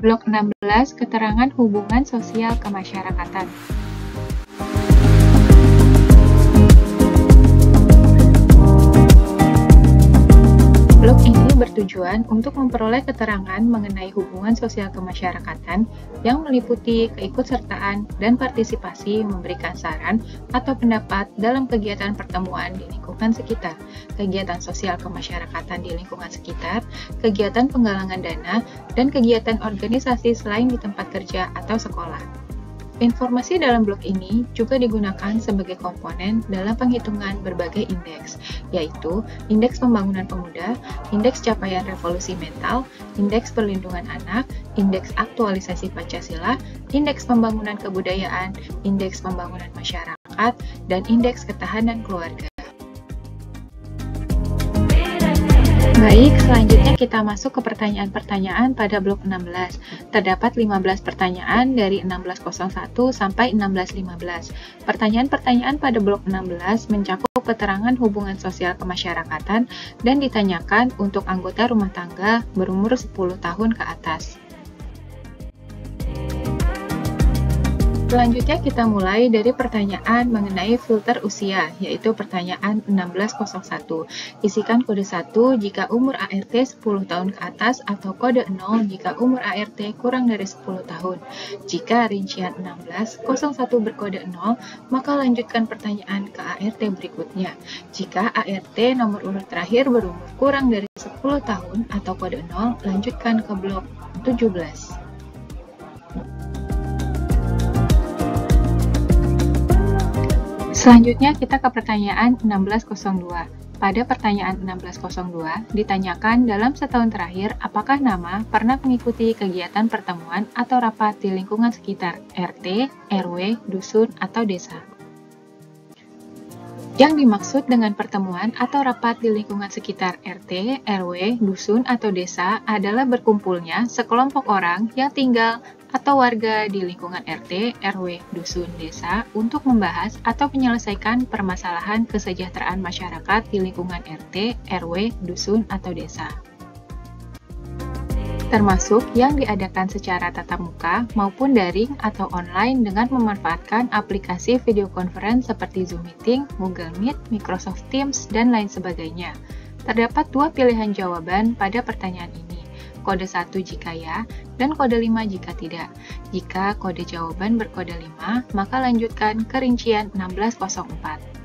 Blok 16, keterangan hubungan sosial kemasyarakatan. Blok ini bertujuan untuk memperoleh keterangan mengenai hubungan sosial kemasyarakatan yang meliputi keikutsertaan dan partisipasi memberikan saran atau pendapat dalam kegiatan pertemuan di lingkungan sekitar, kegiatan sosial kemasyarakatan di lingkungan sekitar, kegiatan penggalangan dana, dan kegiatan organisasi selain di tempat kerja atau sekolah. Informasi dalam blok ini juga digunakan sebagai komponen dalam penghitungan berbagai indeks, yaitu Indeks Pembangunan Pemuda, Indeks Capaian Revolusi Mental, Indeks Perlindungan Anak, Indeks Aktualisasi Pancasila, Indeks Pembangunan Kebudayaan, Indeks Pembangunan Masyarakat, dan Indeks Ketahanan Keluarga. Baik, selanjutnya kita masuk ke pertanyaan-pertanyaan pada blok 16. Terdapat 15 pertanyaan dari 1601 sampai 1615. Pertanyaan-pertanyaan pada blok 16 mencakup keterangan hubungan sosial kemasyarakatan dan ditanyakan untuk anggota rumah tangga berumur 10 tahun ke atas. Selanjutnya kita mulai dari pertanyaan mengenai filter usia, yaitu pertanyaan 1601. Isikan kode 1 jika umur ART 10 tahun ke atas atau kode 0 jika umur ART kurang dari 10 tahun. Jika rincian 1601 berkode 0, maka lanjutkan pertanyaan ke ART berikutnya. Jika ART nomor urut terakhir berumur kurang dari 10 tahun atau kode 0, lanjutkan ke blok 17. Selanjutnya kita ke pertanyaan 1602. Pada pertanyaan 1602, ditanyakan dalam setahun terakhir apakah nama pernah mengikuti kegiatan pertemuan atau rapat di lingkungan sekitar RT, RW, dusun, atau desa. Yang dimaksud dengan pertemuan atau rapat di lingkungan sekitar RT, RW, dusun, atau desa adalah berkumpulnya sekelompok orang yang tinggal atau warga di lingkungan RT, RW, dusun, desa untuk membahas atau menyelesaikan permasalahan kesejahteraan masyarakat di lingkungan RT, RW, dusun, atau desa. Termasuk yang diadakan secara tatap muka maupun daring atau online dengan memanfaatkan aplikasi video conference seperti Zoom Meeting, Google Meet, Microsoft Teams, dan lain sebagainya. Terdapat dua pilihan jawaban pada pertanyaan ini, kode 1 jika ya, dan kode 5 jika tidak. Jika kode jawaban berkode 5, maka lanjutkan ke rincian 1604.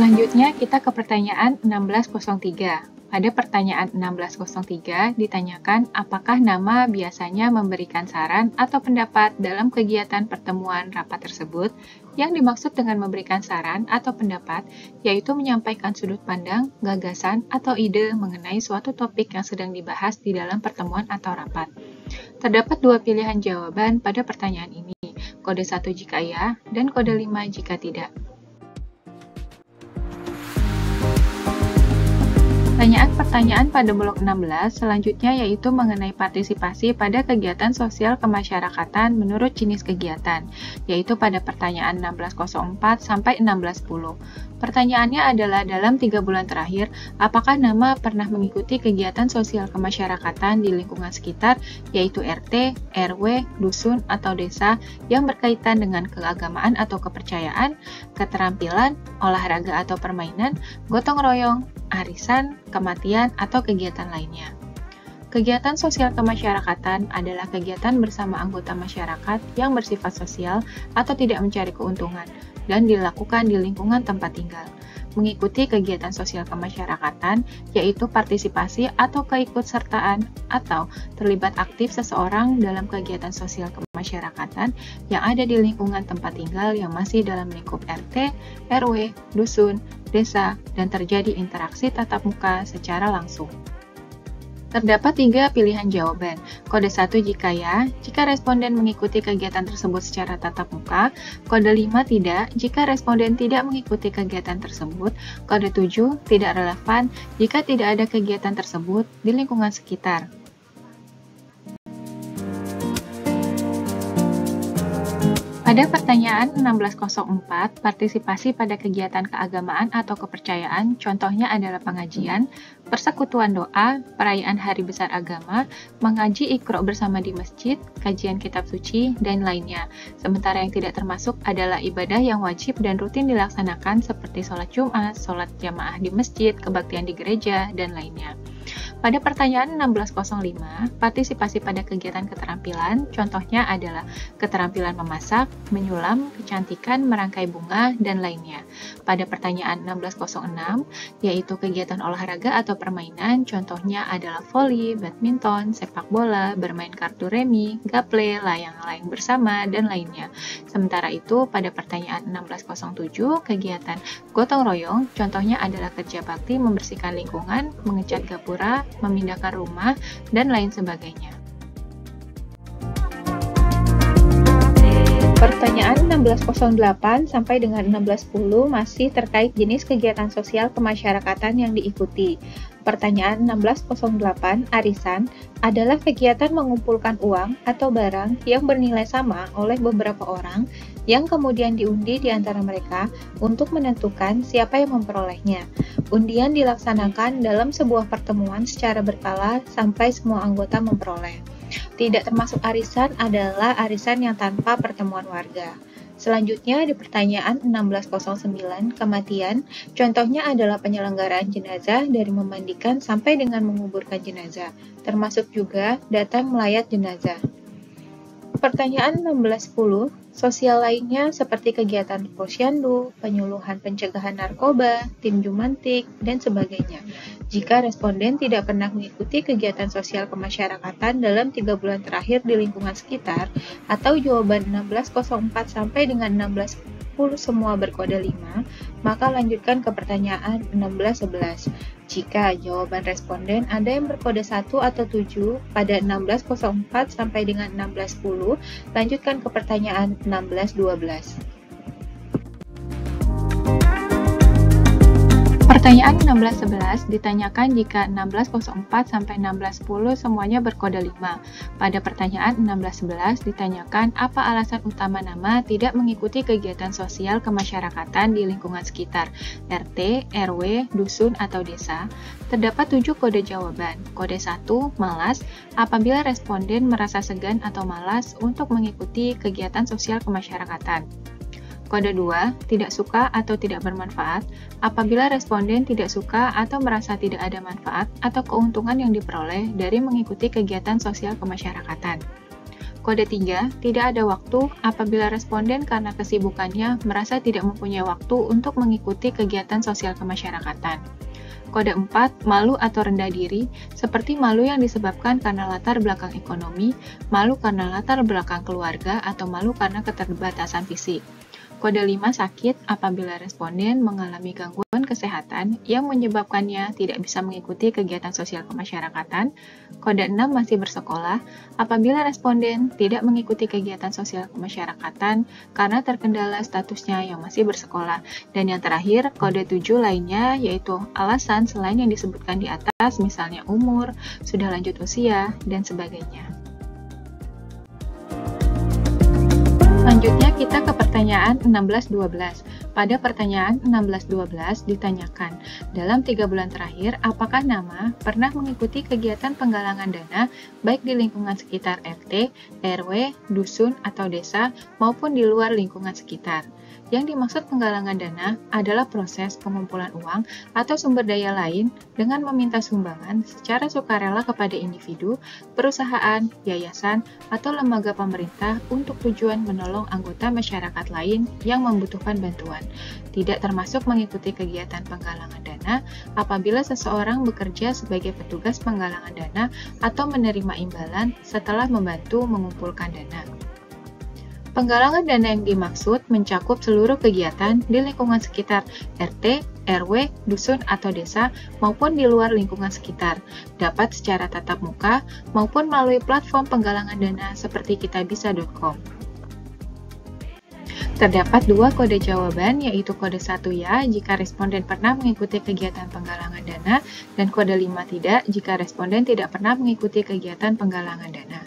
Selanjutnya kita ke pertanyaan 1603. Pada pertanyaan 1603 ditanyakan apakah nama biasanya memberikan saran atau pendapat dalam kegiatan pertemuan rapat tersebut. Yang dimaksud dengan memberikan saran atau pendapat yaitu menyampaikan sudut pandang, gagasan, atau ide mengenai suatu topik yang sedang dibahas di dalam pertemuan atau rapat. Terdapat dua pilihan jawaban pada pertanyaan ini, kode 1 jika ya dan kode 5 jika tidak. Pertanyaan pada blok 16 selanjutnya yaitu mengenai partisipasi pada kegiatan sosial kemasyarakatan menurut jenis kegiatan, yaitu pada pertanyaan 1604 sampai 1610. Pertanyaannya adalah dalam 3 bulan terakhir, apakah nama pernah mengikuti kegiatan sosial kemasyarakatan di lingkungan sekitar, yaitu RT, RW, dusun, atau desa yang berkaitan dengan keagamaan atau kepercayaan, keterampilan, olahraga atau permainan, gotong royong, arisan, kematian, atau kegiatan lainnya. Kegiatan sosial kemasyarakatan adalah kegiatan bersama anggota masyarakat yang bersifat sosial atau tidak mencari keuntungan dan dilakukan di lingkungan tempat tinggal. Mengikuti kegiatan sosial kemasyarakatan yaitu partisipasi atau keikutsertaan atau terlibat aktif seseorang dalam kegiatan sosial kemasyarakatan yang ada di lingkungan tempat tinggal yang masih dalam lingkup RT, RW, dusun, desa, dan terjadi interaksi tatap muka secara langsung. Terdapat 3 pilihan jawaban, kode 1 jika ya, jika responden mengikuti kegiatan tersebut secara tatap muka, kode 5 tidak, jika responden tidak mengikuti kegiatan tersebut, kode 7 tidak relevan jika tidak ada kegiatan tersebut di lingkungan sekitar. Pada pertanyaan 1604, partisipasi pada kegiatan keagamaan atau kepercayaan, contohnya adalah pengajian, persekutuan doa, perayaan hari besar agama, mengaji Iqra bersama di masjid, kajian kitab suci, dan lainnya. Sementara yang tidak termasuk adalah ibadah yang wajib dan rutin dilaksanakan seperti sholat Jumat, sholat jamaah di masjid, kebaktian di gereja, dan lainnya. Pada pertanyaan 1605, partisipasi pada kegiatan keterampilan, contohnya adalah keterampilan memasak, menyulam, kecantikan, merangkai bunga, dan lainnya. Pada pertanyaan 1606, yaitu kegiatan olahraga atau permainan, contohnya adalah voli, badminton, sepak bola, bermain kartu remi, gaple, layang-layang bersama, dan lainnya. Sementara itu, pada pertanyaan 1607, kegiatan gotong royong, contohnya adalah kerja bakti membersihkan lingkungan, mengecat gapura, memindahkan rumah, dan lain sebagainya. Pertanyaan 1608 sampai dengan 1610 masih terkait jenis kegiatan sosial kemasyarakatan yang diikuti. Pertanyaan 1608, arisan, adalah kegiatan mengumpulkan uang atau barang yang bernilai sama oleh beberapa orang yang kemudian diundi di antara mereka untuk menentukan siapa yang memperolehnya. Undian dilaksanakan dalam sebuah pertemuan secara berkala sampai semua anggota memperoleh. Tidak termasuk arisan adalah arisan yang tanpa pertemuan warga. Selanjutnya di pertanyaan 1609, kematian, contohnya adalah penyelenggaraan jenazah dari memandikan sampai dengan menguburkan jenazah, termasuk juga datang melayat jenazah. Pertanyaan 1610, sosial lainnya seperti kegiatan posyandu, penyuluhan pencegahan narkoba, tim jumantik, dan sebagainya. Jika responden tidak pernah mengikuti kegiatan sosial kemasyarakatan dalam 3 bulan terakhir di lingkungan sekitar, atau jawaban 1604 sampai dengan 1610 semua berkode 5, maka lanjutkan ke pertanyaan 1611. Jika jawaban responden ada yang berkode 1 atau 7 pada 1604 sampai dengan 1610, lanjutkan ke pertanyaan 1612. Pertanyaan 1611 ditanyakan jika 1604 sampai 1610 semuanya berkode 5. Pada pertanyaan 1611 ditanyakan apa alasan utama nama tidak mengikuti kegiatan sosial kemasyarakatan di lingkungan sekitar, RT, RW, dusun, atau desa. Terdapat 7 kode jawaban. Kode 1, malas, apabila responden merasa segan atau malas untuk mengikuti kegiatan sosial kemasyarakatan. Kode 2, tidak suka atau tidak bermanfaat, apabila responden tidak suka atau merasa tidak ada manfaat atau keuntungan yang diperoleh dari mengikuti kegiatan sosial kemasyarakatan. Kode 3, tidak ada waktu, apabila responden karena kesibukannya merasa tidak mempunyai waktu untuk mengikuti kegiatan sosial kemasyarakatan. Kode 4, malu atau rendah diri, seperti malu yang disebabkan karena latar belakang ekonomi, malu karena latar belakang keluarga, atau malu karena keterbatasan fisik. Kode 5, sakit, apabila responden mengalami gangguan kesehatan yang menyebabkannya tidak bisa mengikuti kegiatan sosial kemasyarakatan. Kode 6, masih bersekolah, apabila responden tidak mengikuti kegiatan sosial kemasyarakatan karena terkendala statusnya yang masih bersekolah. Dan yang terakhir, kode 7 lainnya, yaitu alasan selain yang disebutkan di atas, misalnya umur, sudah lanjut usia, dan sebagainya. Selanjutnya kita ke pertanyaan 1612. Pada pertanyaan 1612 ditanyakan, dalam 3 bulan terakhir, apakah nama pernah mengikuti kegiatan penggalangan dana baik di lingkungan sekitar RT, RW, dusun, atau desa maupun di luar lingkungan sekitar? Yang dimaksud penggalangan dana adalah proses pengumpulan uang atau sumber daya lain dengan meminta sumbangan secara sukarela kepada individu, perusahaan, yayasan, atau lembaga pemerintah untuk tujuan menolong anggota masyarakat lain yang membutuhkan bantuan. Tidak termasuk mengikuti kegiatan penggalangan dana apabila seseorang bekerja sebagai petugas penggalangan dana atau menerima imbalan setelah membantu mengumpulkan dana. Penggalangan dana yang dimaksud mencakup seluruh kegiatan di lingkungan sekitar RT, RW, dusun, atau desa maupun di luar lingkungan sekitar, dapat secara tatap muka maupun melalui platform penggalangan dana seperti kitabisa.com. Terdapat 2 kode jawaban, yaitu kode 1 ya jika responden pernah mengikuti kegiatan penggalangan dana, dan kode 5 tidak jika responden tidak pernah mengikuti kegiatan penggalangan dana.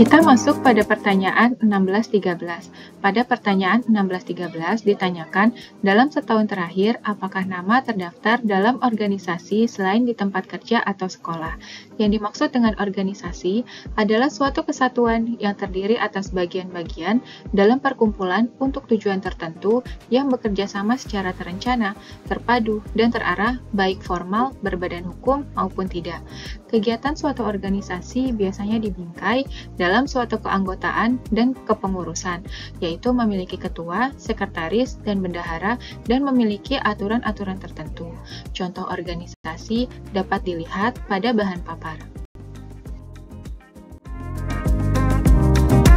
Kita masuk pada pertanyaan 16-13. Pada pertanyaan 16-13 ditanyakan, dalam setahun terakhir, apakah nama terdaftar dalam organisasi selain di tempat kerja atau sekolah? Yang dimaksud dengan organisasi adalah suatu kesatuan yang terdiri atas bagian-bagian dalam perkumpulan untuk tujuan tertentu yang bekerja sama secara terencana, terpadu, dan terarah, baik formal, berbadan hukum, maupun tidak. Kegiatan suatu organisasi biasanya dibingkai dalam suatu keanggotaan dan kepengurusan, yaitu memiliki ketua, sekretaris, dan bendahara, dan memiliki aturan-aturan tertentu. Contoh organisasi dapat dilihat pada bahan papan.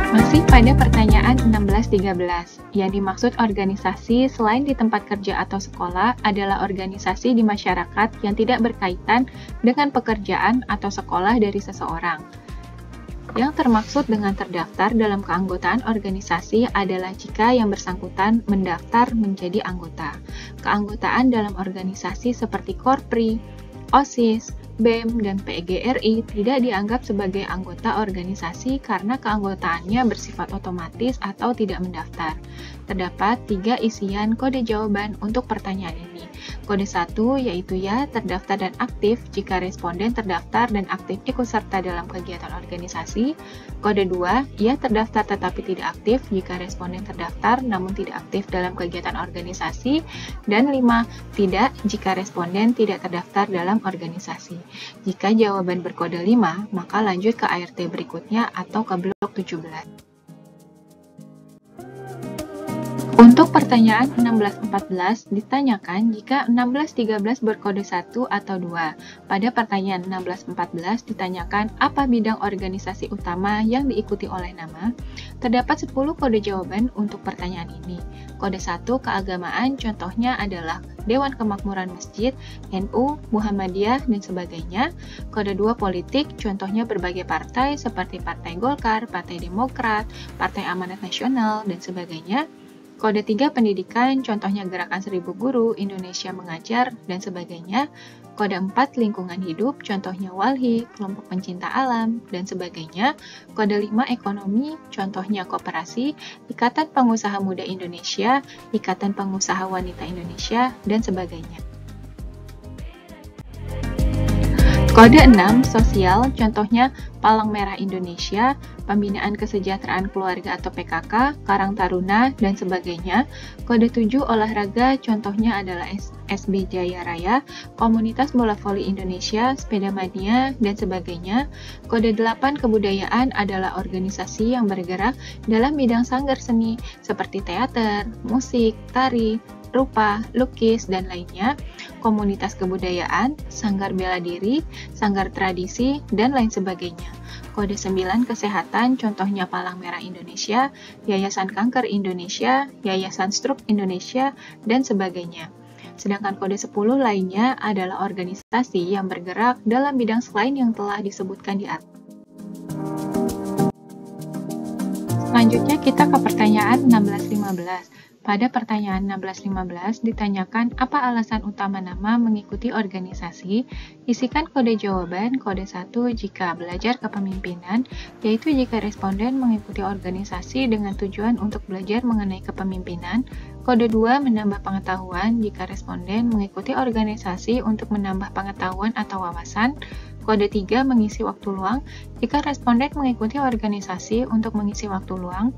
Masih pada pertanyaan 16-13, yang dimaksud organisasi selain di tempat kerja atau sekolah adalah organisasi di masyarakat yang tidak berkaitan dengan pekerjaan atau sekolah dari seseorang. Yang termaksud dengan terdaftar dalam keanggotaan organisasi adalah jika yang bersangkutan mendaftar menjadi anggota. Keanggotaan dalam organisasi seperti Korpri, OSIS, BEM, dan PGRI tidak dianggap sebagai anggota organisasi karena keanggotaannya bersifat otomatis atau tidak mendaftar. Terdapat 3 isian kode jawaban untuk pertanyaan ini. Kode 1 yaitu ya, terdaftar dan aktif jika responden terdaftar dan aktif ikut serta dalam kegiatan organisasi. Kode 2, ya terdaftar tetapi tidak aktif jika responden terdaftar namun tidak aktif dalam kegiatan organisasi. Dan 5, tidak jika responden tidak terdaftar dalam organisasi. Jika jawaban berkode 5, maka lanjut ke ART berikutnya atau ke blok 17. Untuk pertanyaan 16-14 ditanyakan jika 16-13 berkode 1 atau 2. Pada pertanyaan 16-14 ditanyakan apa bidang organisasi utama yang diikuti oleh nama. Terdapat 10 kode jawaban untuk pertanyaan ini. Kode 1 keagamaan contohnya adalah Dewan Kemakmuran Masjid, NU, Muhammadiyah, dan sebagainya. Kode 2 politik contohnya berbagai partai seperti Partai Golkar, Partai Demokrat, Partai Amanat Nasional, dan sebagainya. Kode 3 pendidikan, contohnya Gerakan 1000 Guru, Indonesia Mengajar, dan sebagainya. Kode 4 lingkungan hidup, contohnya WALHI, kelompok pencinta alam, dan sebagainya. Kode 5 ekonomi, contohnya koperasi, Ikatan Pengusaha Muda Indonesia, Ikatan Pengusaha Wanita Indonesia, dan sebagainya. Kode 6 sosial, contohnya Palang Merah Indonesia, Pembinaan Kesejahteraan Keluarga atau PKK, Karang Taruna, dan sebagainya. Kode 7 olahraga, contohnya adalah SB Jaya Raya, Komunitas Bola Voli Indonesia, Sepeda Mania, dan sebagainya. Kode 8 kebudayaan adalah organisasi yang bergerak dalam bidang sanggar seni seperti teater, musik, tari, rupa, lukis, dan lainnya. Komunitas kebudayaan, sanggar bela diri, sanggar tradisi, dan lain sebagainya. Kode 9 kesehatan, contohnya Palang Merah Indonesia, Yayasan Kanker Indonesia, Yayasan Stroke Indonesia, dan sebagainya. Sedangkan kode 10 lainnya adalah organisasi yang bergerak dalam bidang selain yang telah disebutkan di atas. Selanjutnya kita ke pertanyaan 16-15. Pada pertanyaan 16-15 ditanyakan apa alasan utama nama mengikuti organisasi. Isikan kode jawaban. Kode 1 jika belajar kepemimpinan, yaitu jika responden mengikuti organisasi dengan tujuan untuk belajar mengenai kepemimpinan. Kode 2 menambah pengetahuan jika responden mengikuti organisasi untuk menambah pengetahuan atau wawasan. Kode 3 mengisi waktu luang jika responden mengikuti organisasi untuk mengisi waktu luang.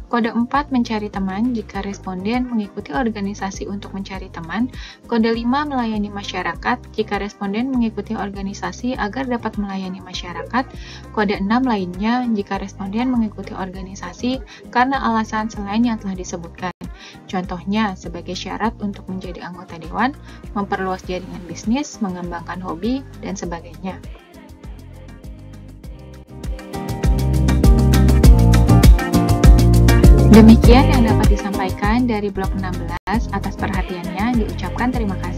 Kode 4 mencari teman jika responden mengikuti organisasi untuk mencari teman. Kode 5 melayani masyarakat jika responden mengikuti organisasi agar dapat melayani masyarakat. Kode 6 lainnya jika responden mengikuti organisasi karena alasan selain yang telah disebutkan. Contohnya sebagai syarat untuk menjadi anggota dewan, memperluas jaringan bisnis, mengembangkan hobi, dan sebagainya. Demikian yang dapat disampaikan dari blok 16. Atas perhatiannya diucapkan terima kasih.